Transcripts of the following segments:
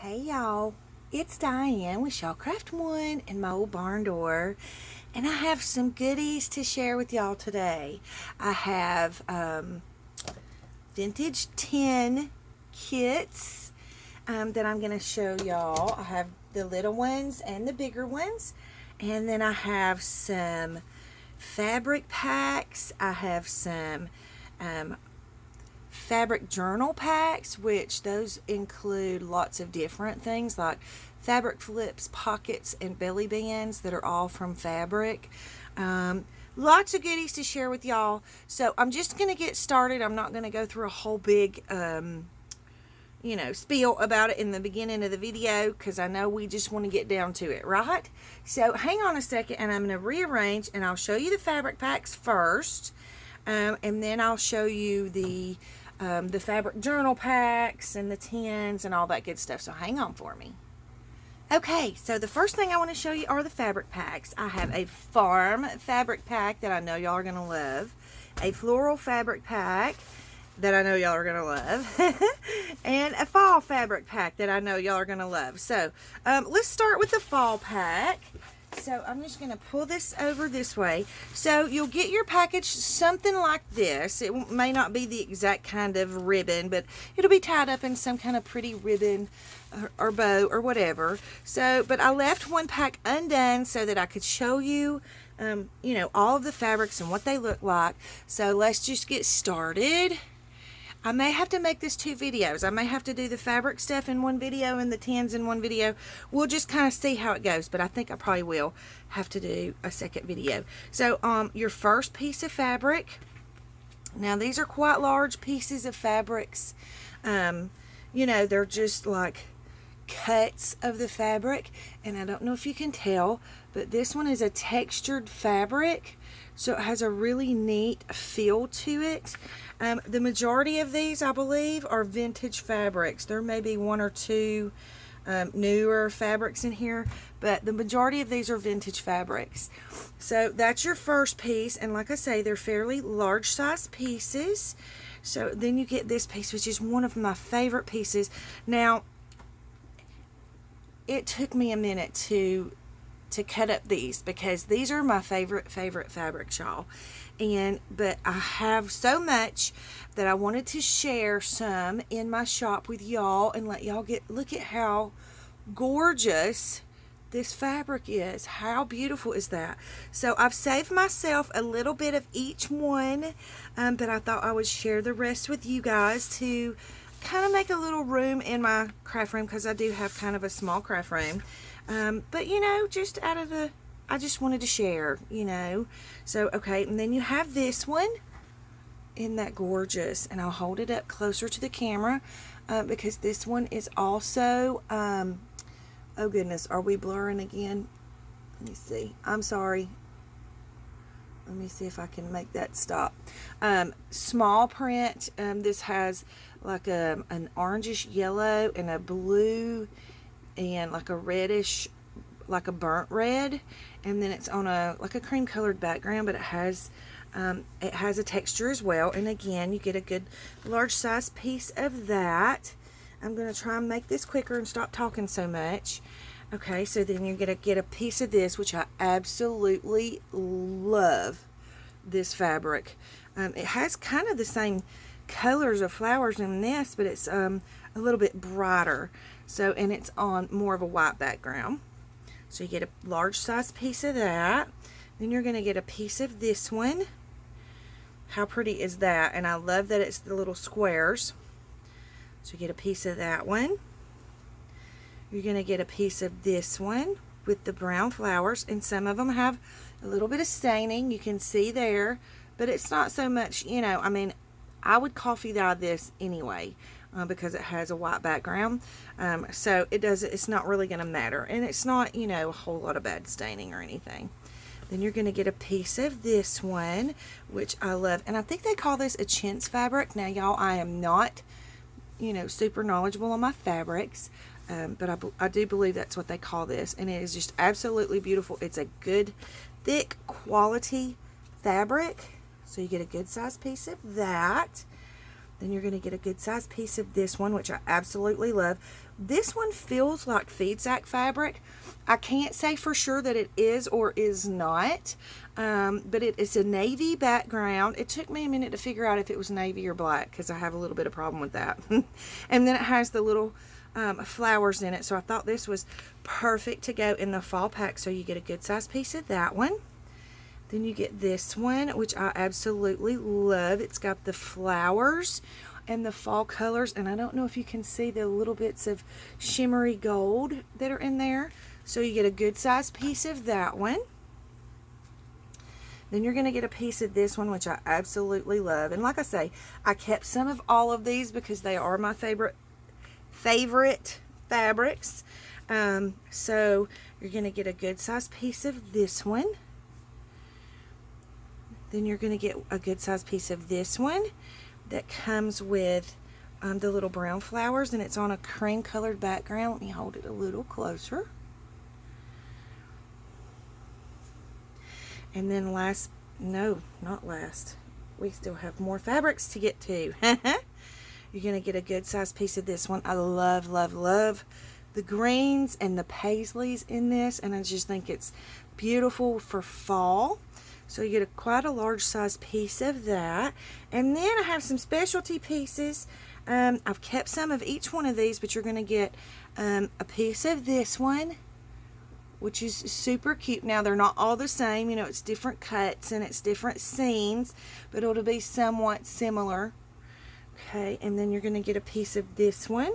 Hey y'all, it's Diane with Shawcraft One and my old barn door, and I have some goodies to share with y'all today. I have vintage tin kits that I'm going to show y'all. I have the little ones and the bigger ones, and then I have some fabric packs. I have some fabric journal packs, which those include lots of different things like fabric flips, pockets, and belly bands that are all from fabric. Lots of goodies to share with y'all. So I'm just going to get started. I'm not going to go through a whole big spiel about it in the beginning of the video, because I know we just want to get down to it, right? So hang on a second, and I'm going to rearrange, and I'll show you the fabric packs first, and then I'll show you the fabric journal packs and the tins and all that good stuff. So hang on for me. Okay, so the first thing I want to show you are the fabric packs. I have a farm fabric pack that I know y'all are going to love, a floral fabric pack that I know y'all are going to love, and a fall fabric pack that I know y'all are going to love. So let's start with the fall pack. So I'm just going to pull this over this way. So you'll get your package something like this. It may not be the exact kind of ribbon, but it'll be tied up in some kind of pretty ribbon or bow or whatever. So, but I left one pack undone so that I could show you, all of the fabrics and what they look like. So let's just get started. I may have to make this 2 videos. I may have to do the fabric stuff in one video and the tins in one video. We'll just kind of see how it goes, but I think I probably will have to do a second video. So your first piece of fabric. Now these are quite large pieces of fabrics. They're just like cuts of the fabric, and I don't know if you can tell, but this one is a textured fabric, so it has a really neat feel to it. The majority of these, I believe, are vintage fabrics. There may be 1 or 2 newer fabrics in here, but the majority of these are vintage fabrics. So that's your first piece, and like I say, they're fairly large size pieces. So then you get this piece, which is one of my favorite pieces. Now, it took me a minute to cut up these, because these are my favorite fabrics, y'all. But I have so much that I wanted to share some in my shop with y'all and let y'all look at how gorgeous this fabric is. How beautiful is that? So I've saved myself a little bit of each one, but I thought I would share the rest with you guys to kind of make a little room in my craft room, because I do have kind of a small craft room. But just out of I just wanted to share, So, okay, and then you have this one. Isn't that gorgeous? And I'll hold it up closer to the camera, because this one is also, oh goodness, are we blurring again? Let me see. I'm sorry. Let me see if I can make that stop. Small print. This has like an orangish yellow and a blue and like a reddish, like a burnt red, and then it's on like a cream colored background, but it has a texture as well. And again, you get a good large size piece of that. I'm going to try and make this quicker and stop talking so much. Okay, so then you're going to get a piece of this, which I absolutely love this fabric. It has kind of the same colors of flowers in this, but it's a little bit brighter. So, and it's on more of a white background. So you get a large size piece of that. Then you're going to get a piece of this one. How pretty is that? And I love that it's the little squares. So you get a piece of that one. You're going to get a piece of this one with the brown flowers, and some of them have a little bit of staining, you can see there, but it's not so much, I would coffee dye this anyway, because it has a white background, so it's not really going to matter, and it's not, a whole lot of bad staining or anything. Then you're going to get a piece of this one, which I love, and I think they call this a chintz fabric. Now, y'all, I am not, super knowledgeable on my fabrics, but I do believe that's what they call this, and it is just absolutely beautiful. It's a good, thick, quality fabric, so you get a good size piece of that. Then you're going to get a good size piece of this one, which I absolutely love. This one feels like feed sack fabric. I can't say for sure that it is or is not, but it is a navy background. It took me a minute to figure out if it was navy or black because I have a little bit of problem with that. And then it has the little flowers in it, so I thought this was perfect to go in the fall pack. So you get a good size piece of that one. Then you get this one, which I absolutely love. It's got the flowers and the fall colors, and I don't know if you can see the little bits of shimmery gold that are in there. So you get a good size piece of that one. Then you're going to get a piece of this one, which I absolutely love. And like I say, I kept some of all of these because they are my favorite fabrics. So you're going to get a good size piece of this one. Then you're going to get a good size piece of this one that comes with the little brown flowers, and it's on a cream colored background. Let me hold it a little closer. And then not last, we still have more fabrics to get to. You're going to get a good size piece of this one. I love, love, love the greens and the paisleys in this, and I just think it's beautiful for fall. So you get quite a large size piece of that. And then I have some specialty pieces. I've kept some of each one of these, but you're going to get a piece of this one, which is super cute. Now, they're not all the same. You know, it's different cuts and it's different seams, but it'll be somewhat similar. Okay, and then you're going to get a piece of this one,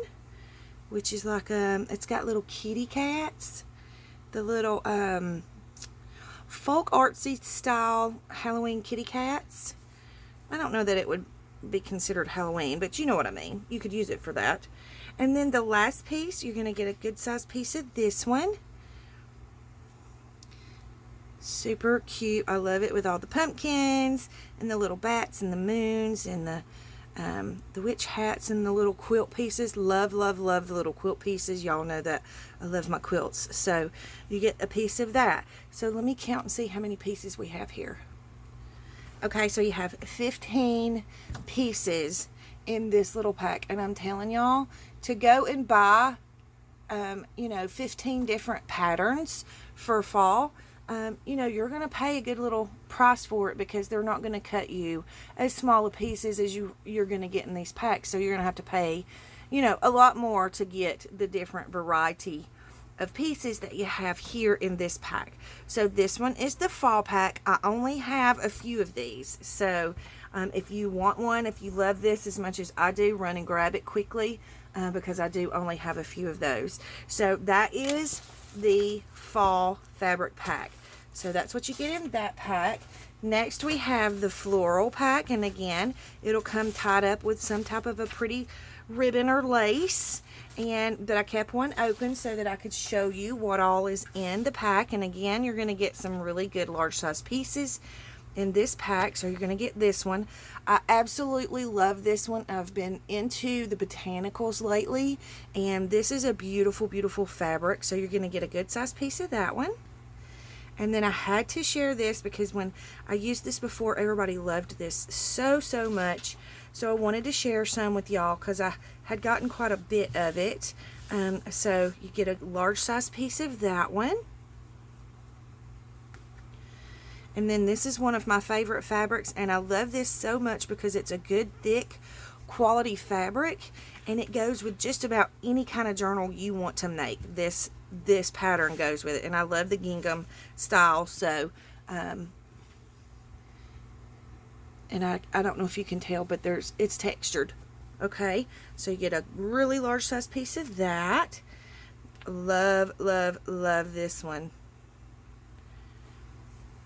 which is like, it's got little kitty cats. The little, folk artsy style Halloween kitty cats. I don't know that it would be considered Halloween, but you know what I mean. You could use it for that. And then the last piece, you're going to get a good size piece of this one. Super cute. I love it with all the pumpkins and the little bats and the moons and the witch hats and the little quilt pieces. Love, love, love the little quilt pieces. Y'all know that I love my quilts. So you get a piece of that. So let me count and see how many pieces we have here. Okay, so you have 15 pieces in this little pack. And I'm telling y'all, to go and buy, 15 different patterns for fall, you're going to pay a good little price for it because they're not going to cut you as small of pieces as you're going to get in these packs. So you're going to have to pay, a lot more to get the different variety of pieces that you have here in this pack. So this one is the fall pack. I only have a few of these. So if you want one, if you love this as much as I do, run and grab it quickly because I do only have a few of those. So that is the fall fabric pack. So that's what you get in that pack. Next we have the floral pack, and again it'll come tied up with some type of a pretty ribbon or lace, and that I kept one open so that I could show you what all is in the pack. And again, you're going to get some really good large size pieces in this pack. So you're going to get this one. I absolutely love this one. I've been into the botanicals lately, and this is a beautiful, beautiful fabric. So you're going to get a good size piece of that one. And then I had to share this because when I used this before, everybody loved this so, so much. So I wanted to share some with y'all because I had gotten quite a bit of it. So you get a large size piece of that one. And then this is one of my favorite fabrics, and I love this so much because it's a good, thick, quality fabric, and it goes with just about any kind of journal you want to make. This pattern goes with it, and I love the gingham style. So and I don't know if you can tell, but it's textured. Okay, so you get a really large size piece of that. Love, love, love this one.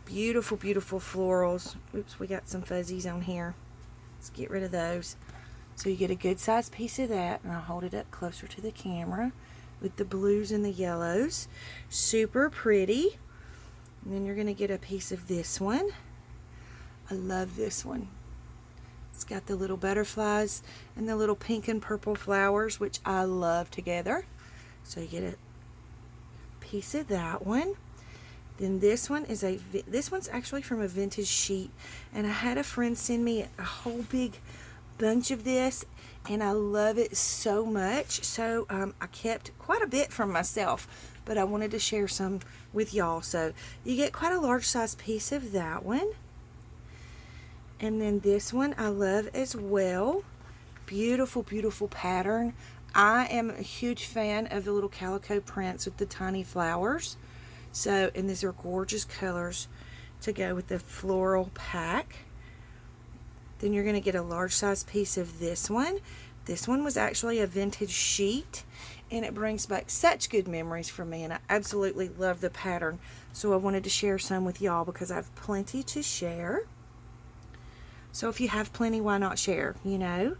Beautiful, beautiful florals. Oops, we got some fuzzies on here. Let's get rid of those. So you get a good size piece of that, and I'll hold it up closer to the camera with the blues and the yellows. Super pretty. And then you're going to get a piece of this one. I love this one. It's got the little butterflies and the little pink and purple flowers, which I love together. So you get a piece of that one. Then this one is this one's actually from a vintage sheet, and I had a friend send me a whole big bunch of this, and I love it so much. So I kept quite a bit from myself, but I wanted to share some with y'all. So you get quite a large size piece of that one. And then this one I love as well. Beautiful, beautiful pattern. I am a huge fan of the little calico prints with the tiny flowers. So, and these are gorgeous colors to go with the floral pack. Then you're going to get a large size piece of this one. This one was actually a vintage sheet, and it brings back such good memories for me, and I absolutely love the pattern. So I wanted to share some with y'all because I have plenty to share. So if you have plenty, why not share, you know?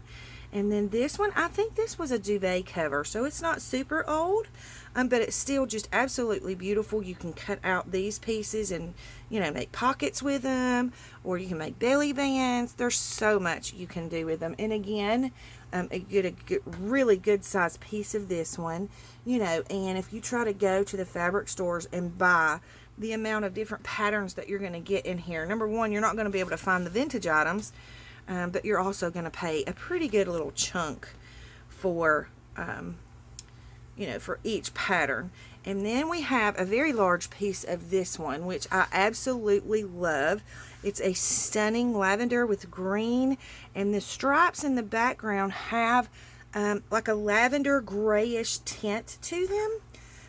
And then this one, I think this was a duvet cover, so it's not super old, but it's still just absolutely beautiful. You can cut out these pieces and, you know, make pockets with them, or you can make belly bands. There's so much you can do with them. And again, get a really good size piece of this one, you know, and if you try to go to the fabric stores and buy the amount of different patterns that you're going to get in here, number one, you're not going to be able to find the vintage items, but you're also going to pay a pretty good little chunk for, you know, for each pattern. And then we have a very large piece of this one, which I absolutely love. It's a stunning lavender with green, and the stripes in the background have like a lavender grayish tint to them.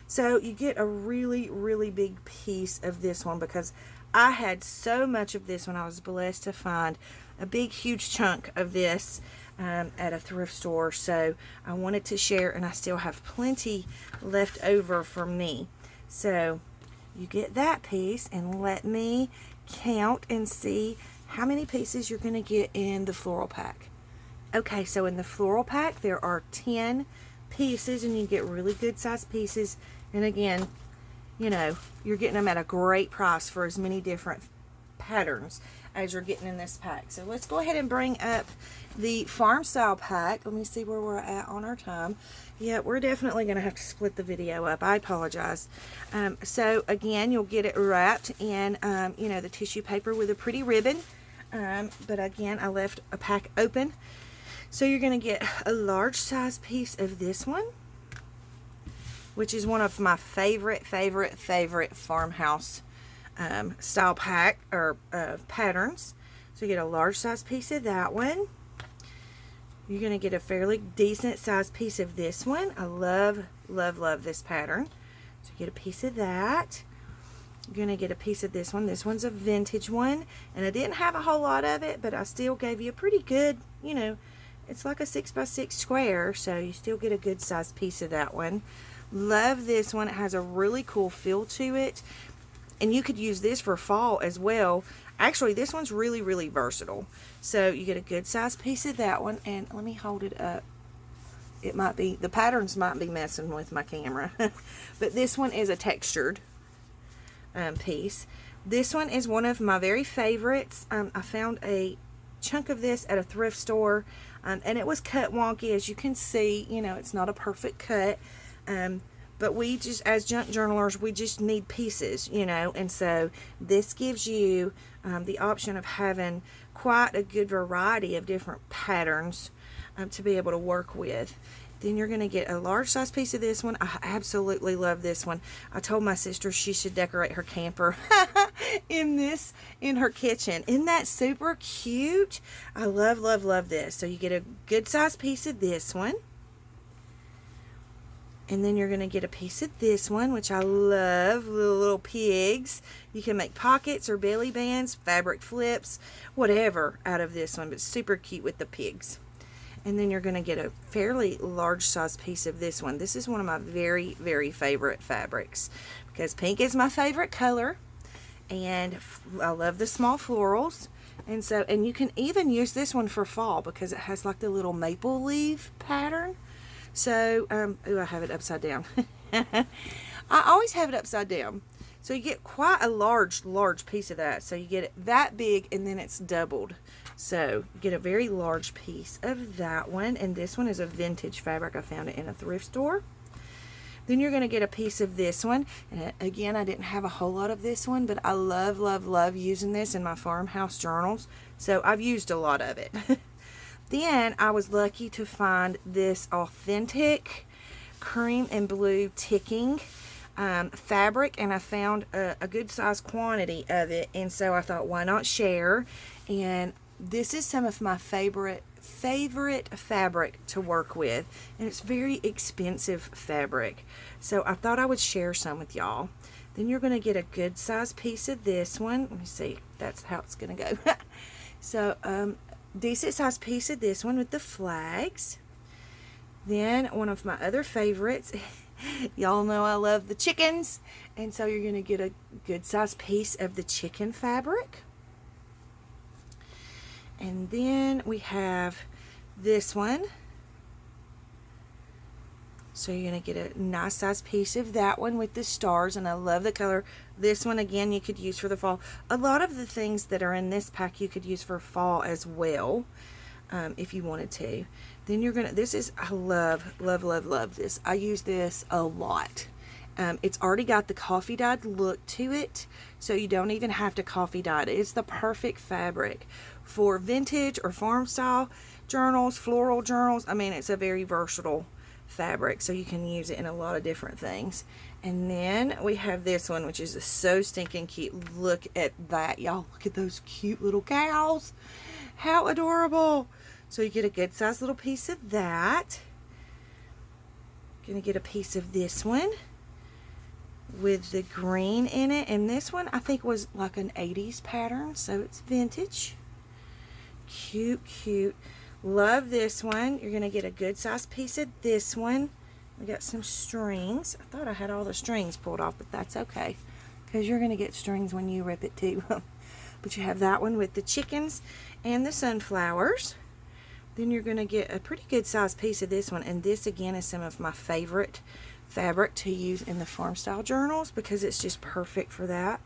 So you get a really, really big piece of this one because I had so much of this when I was blessed to find a big, huge chunk of this at a thrift store. So I wanted to share, and I still have plenty left over for me. So you get that piece, and let me count and see how many pieces you're going to get in the floral pack. Okay, so in the floral pack there are 10 pieces, and you get really good size pieces. And again, you know, you're getting them at a great price for as many different patterns as you're getting in this pack. So let's go ahead and bring up the farm style pack. Let me see where we're at on our time. Yeah, we're definitely going to have to split the video up. I apologize. So again, you'll get it wrapped in, you know, the tissue paper with a pretty ribbon. But again, I left a pack open. So you're going to get a large size piece of this one, which is one of my favorite farmhouse style pack or patterns. So you get a large size piece of that one. You're going to get a fairly decent size piece of this one. I love this pattern. So you get a piece of that. You're going to get a piece of this one. This one's a vintage one, and I didn't have a whole lot of it, but I still gave you a pretty good, you know, it's like a 6x6 square, so you still get a good size piece of that one. Love this one. It has a really cool feel to it, and you could use this for fall as well. Actually, this one's really versatile. So you get a good size piece of that one, and let me hold it up. It might be, the patterns might be messing with my camera. But this one is a textured piece. This one is one of my very favorites. I found a chunk of this at a thrift store, and it was cut wonky. As you can see, you know, it's not a perfect cut. But we just, as junk journalers, we just need pieces, you know, and so this gives you the option of having quite a good variety of different patterns to be able to work with. Then you're going to get a large size piece of this one. I absolutely love this one. I told my sister she should decorate her camper in her kitchen. Isn't that super cute? I love this. So you get a good size piece of this one. And then you're going to get a piece of this one, which I love, little pigs. You can make pockets or belly bands, fabric flips, whatever out of this one, but super cute with the pigs. And then you're going to get a fairly large size piece of this one. This is one of my very favorite fabrics because pink is my favorite color, and I love the small florals. And so, and you can even use this one for fall because it has like the little maple leaf pattern. So, ooh, I have it upside down. I always have it upside down. So you get quite a large piece of that. So you get it that big, and then it's doubled. So you get a very large piece of that one. And this one is a vintage fabric. I found it in a thrift store. Then you're going to get a piece of this one. And again, I didn't have a whole lot of this one, but I love using this in my farmhouse journals. So I've used a lot of it. Then I was lucky to find this authentic cream and blue ticking fabric, and I found a good size quantity of it, and so I thought, why not share? And this is some of my favorite fabric to work with, and it's very expensive fabric, so I thought I would share some with y'all. Then you're going to get a good size piece of this one. Let me see, that's how it's going to go. So decent size piece of this one with the flags. Then one of my other favorites, y'all know I love the chickens, and so you're going to get a good size piece of the chicken fabric. And then we have this one. So you're going to get a nice size piece of that one with the stars, and I love the color. This one, again, you could use for the fall. A lot of the things that are in this pack you could use for fall as well, if you wanted to. Then you're going to, this is, I love this. I use this a lot. It's already got the coffee dyed look to it, so you don't even have to coffee dye it. It's the perfect fabric for vintage or farm style journals, floral journals. I mean, it's a very versatile fabric, so you can use it in a lot of different things. And then we have this one, which is so stinking cute. Look at that, y'all. Look at those cute little cows. How adorable. So you get a good sized little piece of that. Gonna get a piece of this one with the green in it, and this one I think was like an 80s pattern, so it's vintage. Cute. Love this one. You're gonna get a good sized piece of this one. We got some strings. I thought I had all the strings pulled off, but that's okay, because you're gonna get strings when you rip it too. But you have that one with the chickens and the sunflowers. Then you're gonna get a pretty good sized piece of this one, and this again is some of my favorite fabric to use in the farm style journals because it's just perfect for that.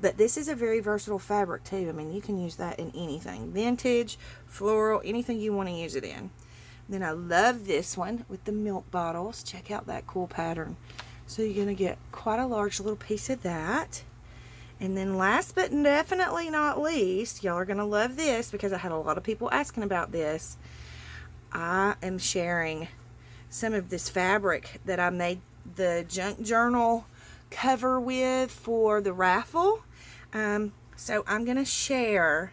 But this is a very versatile fabric too. I mean, you can use that in anything. Vintage, floral, anything you want to use it in. Then I love this one with the milk bottles. Check out that cool pattern. So you're going to get quite a large little piece of that. And then last but definitely not least, y'all are going to love this because I had a lot of people asking about this. I am sharing some of this fabric that I made the junk journal cover with for the raffle. So I'm gonna share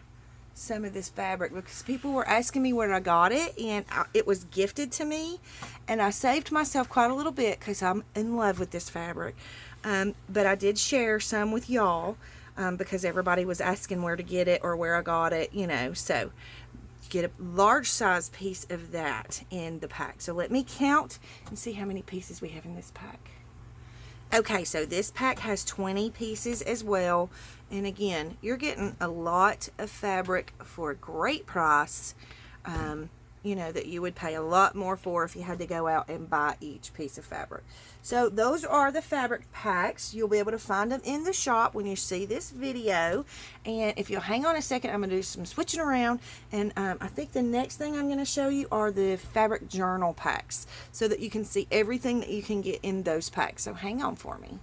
some of this fabric because people were asking me where I got it, and it was gifted to me, and I saved myself quite a little bit because I'm in love with this fabric. But I did share some with y'all because everybody was asking where to get it or where I got it, you know. So get a large size piece of that in the pack. So let me count and see how many pieces we have in this pack. Okay, so this pack has 20 pieces as well, and again, you're getting a lot of fabric for a great price, you know, that you would pay a lot more for if you had to go out and buy each piece of fabric. So those are the fabric packs. You'll be able to find them in the shop when you see this video, and if you'll hang on a second, I'm going to do some switching around, and I think the next thing I'm going to show you are the fabric journal packs so that you can see everything that you can get in those packs. So hang on for me.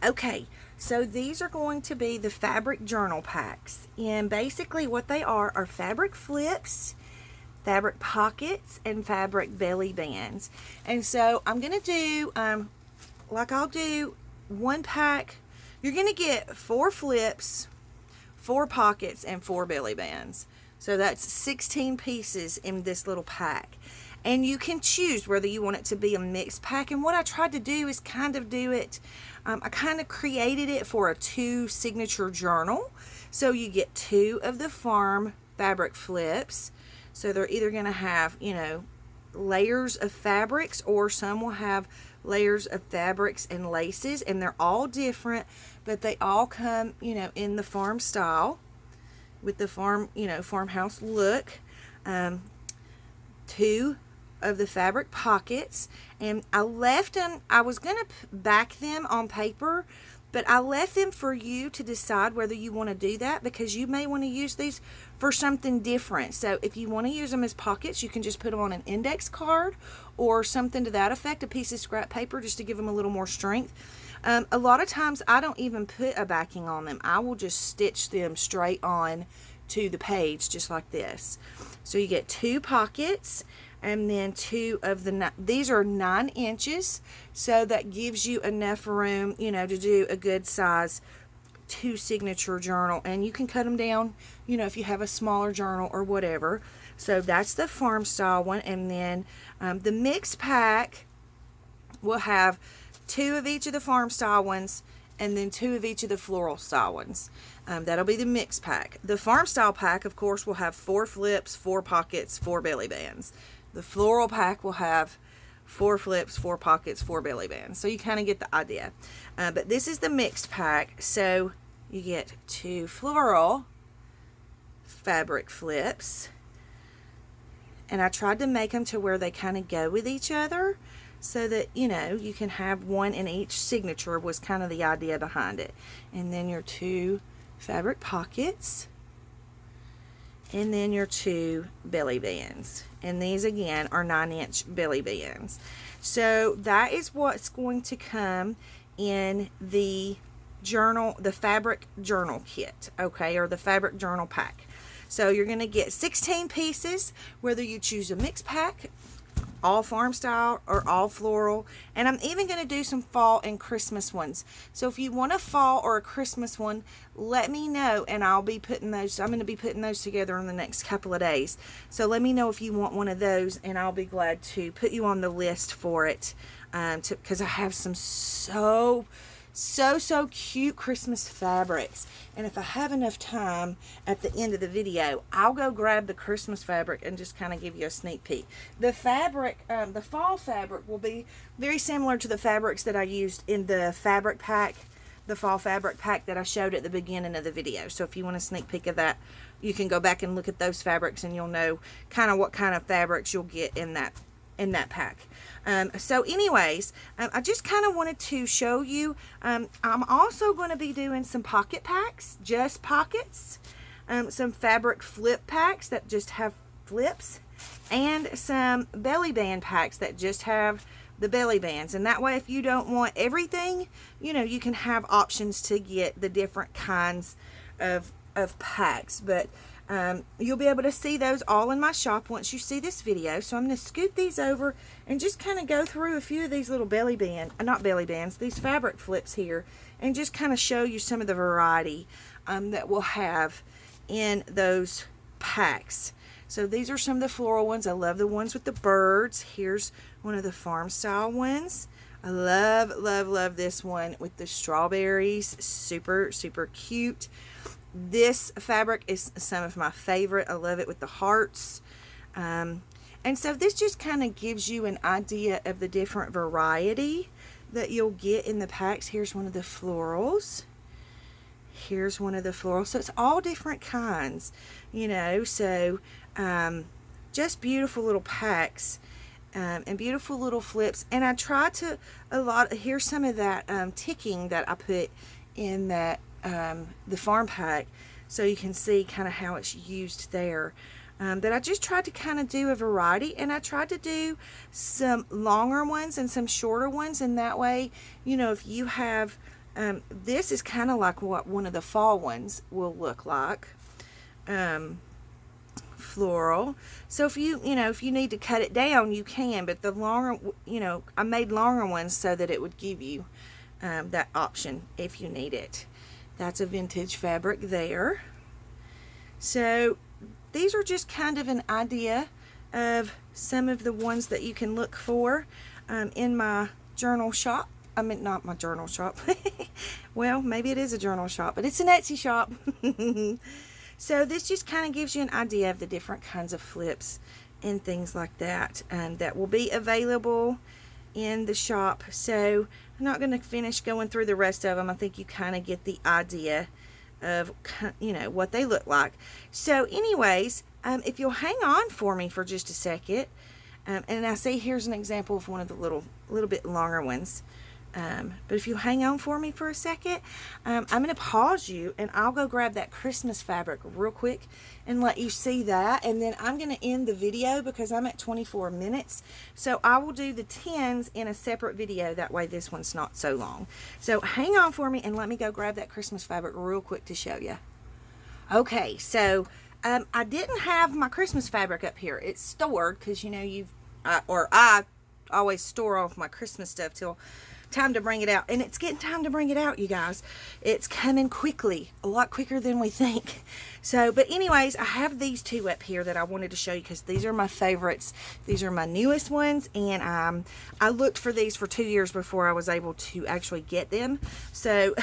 Okay, so these are going to be the fabric journal packs, and basically what they are fabric flips, fabric pockets, and fabric belly bands. And so I'm going to do, like I'll do one pack. You're going to get 4 flips, 4 pockets, and 4 belly bands. So that's 16 pieces in this little pack. And you can choose whether you want it to be a mixed pack. And what I tried to do is kind of do it, I kind of created it for a 2 signature journal. So you get 2 of the farm fabric flips. So they're either going to have, you know, layers of fabrics, or some will have layers of fabrics and laces, and they're all different, but they all come, you know, in the farm style with the farm, you know, farmhouse look. 2 of the fabric pockets, and I left them, I was going to back them on paper, but I left them for you to decide whether you want to do that, because you may want to use these for something different. So if you want to use them as pockets, you can just put them on an index card or something to that effect, a piece of scrap paper, just to give them a little more strength. A lot of times I don't even put a backing on them. I will just stitch them straight on to the page, just like this. So you get 2 pockets, and then 2 of the, these are 9 inches, so that gives you enough room, you know, to do a good size 2 signature journal. And you can cut them down, you know, if you have a smaller journal or whatever. So that's the farm style one. And then the mixed pack will have 2 of each of the farm style ones, and then 2 of each of the floral style ones. That'll be the mixed pack. The farm style pack, of course, will have 4 flips, 4 pockets, 4 belly bands. The floral pack will have 4 flips, 4 pockets, 4 belly bands. So you kind of get the idea. But this is the mixed pack. So you get 2 floral fabric flips. And I tried to make them to where they kind of go with each other, so that, you know, you can have one in each signature, was kind of the idea behind it. And then your 2 fabric pockets. And then your 2 belly bands. And these again are 9-inch belly bands. So that is what's going to come in the journal, the fabric journal kit, okay, or the fabric journal pack. So you're going to get 16 pieces, whether you choose a mixed pack, all farm style or all floral. And I'm even going to do some fall and Christmas ones. So if you want a fall or a Christmas one, let me know, and I'll be putting those, I'm going to be putting those together in the next couple of days. So let me know if you want one of those, and I'll be glad to put you on the list for it, because I have some so cute Christmas fabrics. And if I have enough time at the end of the video, I'll go grab the Christmas fabric and just kind of give you a sneak peek. The fabric, the fall fabric, will be very similar to the fabrics that I used in the fabric pack, the fall fabric pack that I showed at the beginning of the video. So if you want a sneak peek of that, you can go back and look at those fabrics, and you'll know kind of what kind of fabrics you'll get in that pack. So anyways, I just kind of wanted to show you, I'm also going to be doing some pocket packs, just pockets, some fabric flip packs that just have flips, and some belly band packs that just have the belly bands. And that way, if you don't want everything, you know, you can have options to get the different kinds of packs. But you'll be able to see those all in my shop once you see this video. So I'm going to scoot these over and just kind of go through a few of these little belly band, not belly bands, these fabric flips here, and just kind of show you some of the variety that we'll have in those packs. So these are some of the floral ones. I love the ones with the birds. Here's one of the farm style ones. I love this one with the strawberries. Super cute. This fabric is some of my favorite. I love it with the hearts. And so this just kind of gives you an idea of the different variety that you'll get in the packs. Here's one of the florals. Here's one of the florals. So it's all different kinds, you know. So just beautiful little packs, and beautiful little flips. And I try to here's some of that ticking that I put in that the farm pack, so you can see kind of how it's used there. But I just tried to kind of do a variety, and I tried to do some longer ones and some shorter ones, and that way, you know, if you have this is kind of like what one of the fall ones will look like, floral. So if you need to cut it down, you can, but the longer, you know, I made longer ones so that it would give you that option if you need it. That's a vintage fabric there. So these are just kind of an idea of some of the ones that you can look for in my journal shop. I mean, not my journal shop. Well, maybe it is a journal shop, but it's an Etsy shop. So this just kind of gives you an idea of the different kinds of flips and things like that that will be available in the shop. So I'm not going to finish going through the rest of them. I think you kind of get the idea of, you know, what they look like. So anyways, if you'll hang on for me for just a second, and I see here's an example of one of the little bit longer ones. But if you hang on for me for a second, I'm going to pause you, and I'll go grab that Christmas fabric real quick and let you see that. And then I'm going to end the video because I'm at 24 minutes. So I will do the 10s in a separate video. That way this one's not so long. So hang on for me and let me go grab that Christmas fabric real quick to show you. Okay, so I didn't have my Christmas fabric up here. It's stored because, you know, I always store all of my Christmas stuff till time to bring it out. And it's getting time to bring it out, you guys. It's coming quickly, a lot quicker than we think. So, but anyways, I have these two up here that I wanted to show you because these are my favorites. These are my newest ones, and I looked for these for 2 years before I was able to actually get them. So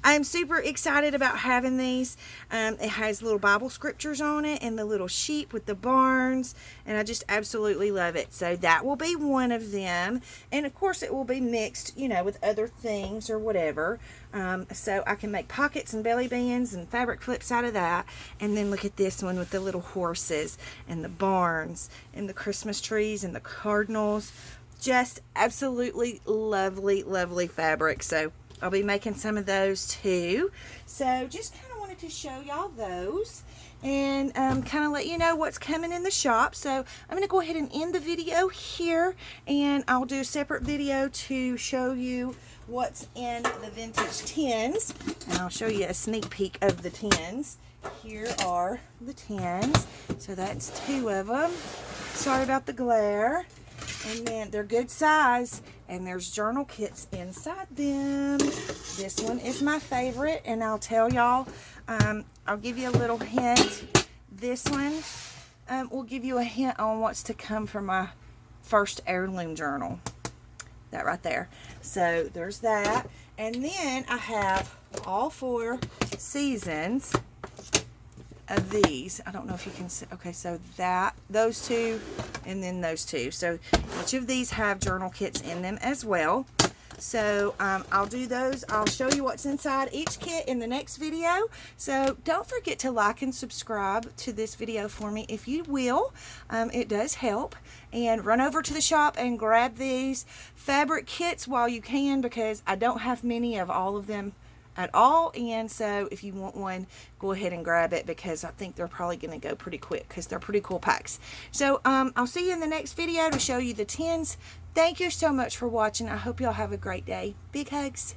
I'm super excited about having these. It has little Bible scriptures on it and the little sheep with the barns, and I just absolutely love it. So that will be one of them, and of course it will be mixed, you know, with other things or whatever. So I can make pockets and belly bands and fabric flips out of that. And then look at this one with the little horses and the barns and the Christmas trees and the cardinals. Just absolutely lovely, lovely fabric. So I'll be making some of those too. So just kind of wanted to show y'all those and kind of let you know what's coming in the shop. So I'm going to go ahead and end the video here, and I'll do a separate video to show you what's in the vintage tins, and I'll show you a sneak peek of the tins. Here are the tins. So that's 2 of them. Sorry about the glare. And then they're good size, and there's journal kits inside them. This one is my favorite, and I'll tell y'all, I'll give you a little hint. This one will give you a hint on what's to come for my first heirloom journal. That right there. So there's that. And then I have all 4 seasons of these. I don't know if you can see. Okay, so those 2 and then those 2. So each of these have journal kits in them as well. So I'll do those. I'll show you what's inside each kit in the next video. So don't forget to like and subscribe to this video for me if you will. It does help. And run over to the shop and grab these fabric kits while you can, because I don't have many of all of them at all. And so if you want one, go ahead and grab it, because I think they're probably going to go pretty quick because they're pretty cool packs. So I'll see you in the next video to show you the tins. Thank you so much for watching. I hope y'all have a great day. Big hugs.